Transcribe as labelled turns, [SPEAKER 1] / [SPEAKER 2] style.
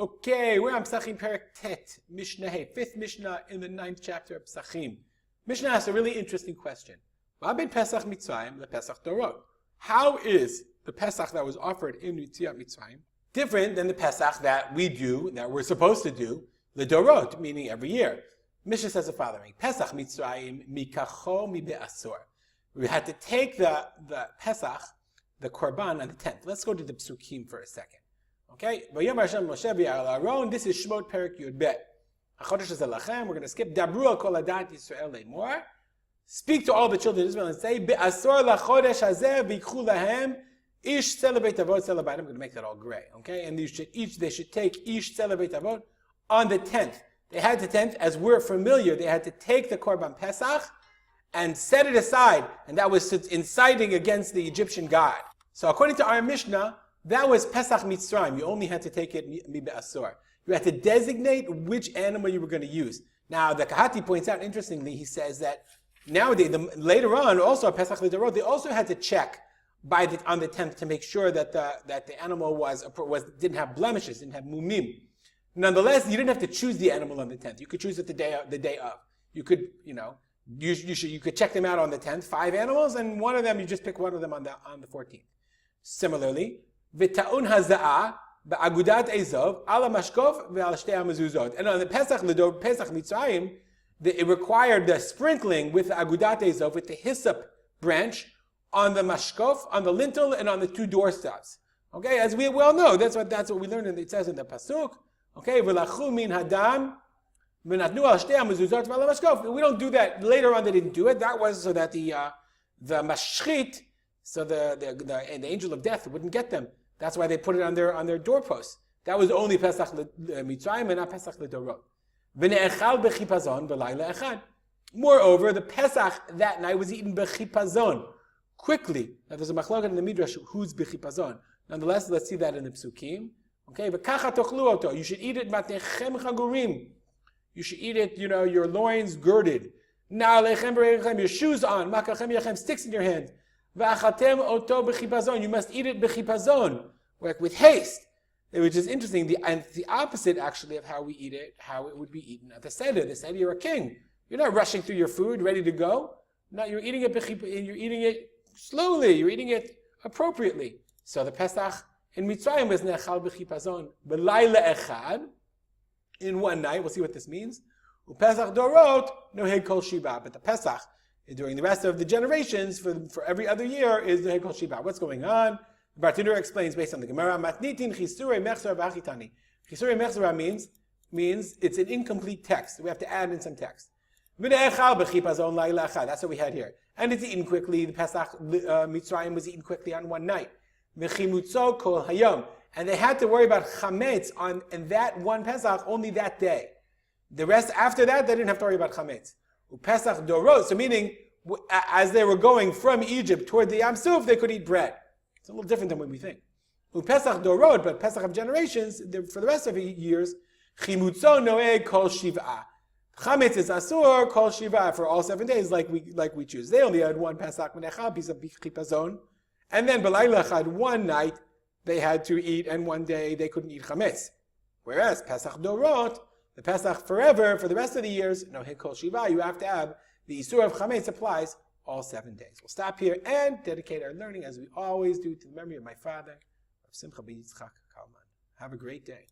[SPEAKER 1] Okay, we're on Pesachim Perek Tet, Mishnah, fifth Mishnah in the 9th chapter of Pesachim. Mishnah asks a really interesting question. Ma ben Pesach Mitzrayim le Pesach Dorot. How is the Pesach that was offered in Yetziat Mitzrayim different than the Pesach that we do, that we're supposed to do, le Dorot, meaning every year? Mishnah says the following: Pesach Mitzrayim mikacho mi be'asor. We had to take the Pesach, the Korban, on the 10th. Let's go to the Psukim for a second. Okay, Vayom Hashem Moshe v'Yal Aaron. This is Shemot Perek Yud Bet. Hachodesh Zalachem. We're going to skip. Dabru al kol adat Yisrael le'mor. Speak to all the children of Israel and say, Be'asor lachodesh hazeh v'ikchu lahem ish celebrate avot celebrate. I'm going to make that all gray. Okay, and they should take ish celebrate avot on the 10th. They had the 10th, as we're familiar. They had to take the Korban Pesach and set it aside, and that was inciting against the Egyptian god. So according to our Mishnah, that was Pesach Mitzrayim. You only had to take it mi be'asor. You had to designate which animal you were going to use. Now, the Kahati points out, interestingly, he says that nowadays, later on, also Pesach L'Dorot, they also had to check on the 10th to make sure that the animal didn't have blemishes, didn't have mumim. Nonetheless, you didn't have to choose the animal on the 10th. You could choose it the day of. You could, you could check them out on the 10th, 5 animals, and one of them, you just pick one of them on the 14th. Similarly, V'ta'un haza'ah ba'agudat ezov ala mashkof ve'al shtei hamezuzot. And on the Pesach Mitzrayim, it required the sprinkling with the agudat ezov, with the hyssop branch, on the mashkof, on the lintel, and on the 2 doorsteps. Okay, as we well know, that's what we learned. It says in the pasuk. Okay, v'lachu min hadam v'natnu al shtei hamezuzot ve'al mashkof. We don't do that. Later on, they didn't do it. That was so that the mashchit, so the angel of death wouldn't get them. That's why they put it on their doorposts. That was only Pesach Mitzrayim and not Pesach L'Dorot. V'ne'echal b'chipazon b'layla echad. Moreover, the Pesach that night was eaten b'chipazon, quickly. Now there's a machloket in the Midrash who's b'chipazon. Nonetheless, let's see that in the Psukim. Okay, v'kacha tochlu oto. You should eat it matechem chagurim. You should eat it, your loins girded. Na'alechem b'reichem, your shoes on. Makachem yachem, sticks in your hand. V'achatem oto b'chipazon. You must eat it b'chipazon, like with haste. Which is interesting. The opposite, actually, of how we eat it, how it would be eaten at the Seder. The Seder, you're a king. You're not rushing through your food, ready to go. No, you're eating it slowly. You're eating it appropriately. So the Pesach in Mitzrayim was ne'echal b'chipazon b'layla echad, in one night. We'll see what this means. U'Pesach dorot noheg kol shiva. But the Pesach, during the rest of the generations, for every other year, is noheg kol shiva. What's going on? The Bartenura explains based on the Gemara, Matnitin chisure mechzor b'achitani. Chisure mechzor means it's an incomplete text. We have to add in some text. That's what we had here. And it's eaten quickly. The Pesach Mitzrayim was eaten quickly on one night. V'chimutzo kol hayom. And they had to worry about chametz on that one Pesach only that day. The rest, after that, they didn't have to worry about chametz. Pesach dorot, so meaning, as they were going from Egypt toward the Yam Suf, they could eat bread. It's a little different than what we think. Pesach dorot, but Pesach of generations, for the rest of the years, chimutzo noeg kol shiva. Chametz is asur kol shiva for all 7 days, like we choose. They only had one Pesach menechal, piece of chipazon, and then b'layla chad, one night they had to eat, and one day they couldn't eat chametz. Whereas Pesach dorot, the Pesach forever, for the rest of the years, noeg kol shiva, you have to have the isur of chametz applies all 7 days. We'll stop here and dedicate our learning, as we always do, to the memory of my father, of Simcha ben Yitzchak Kalman. Have a great day.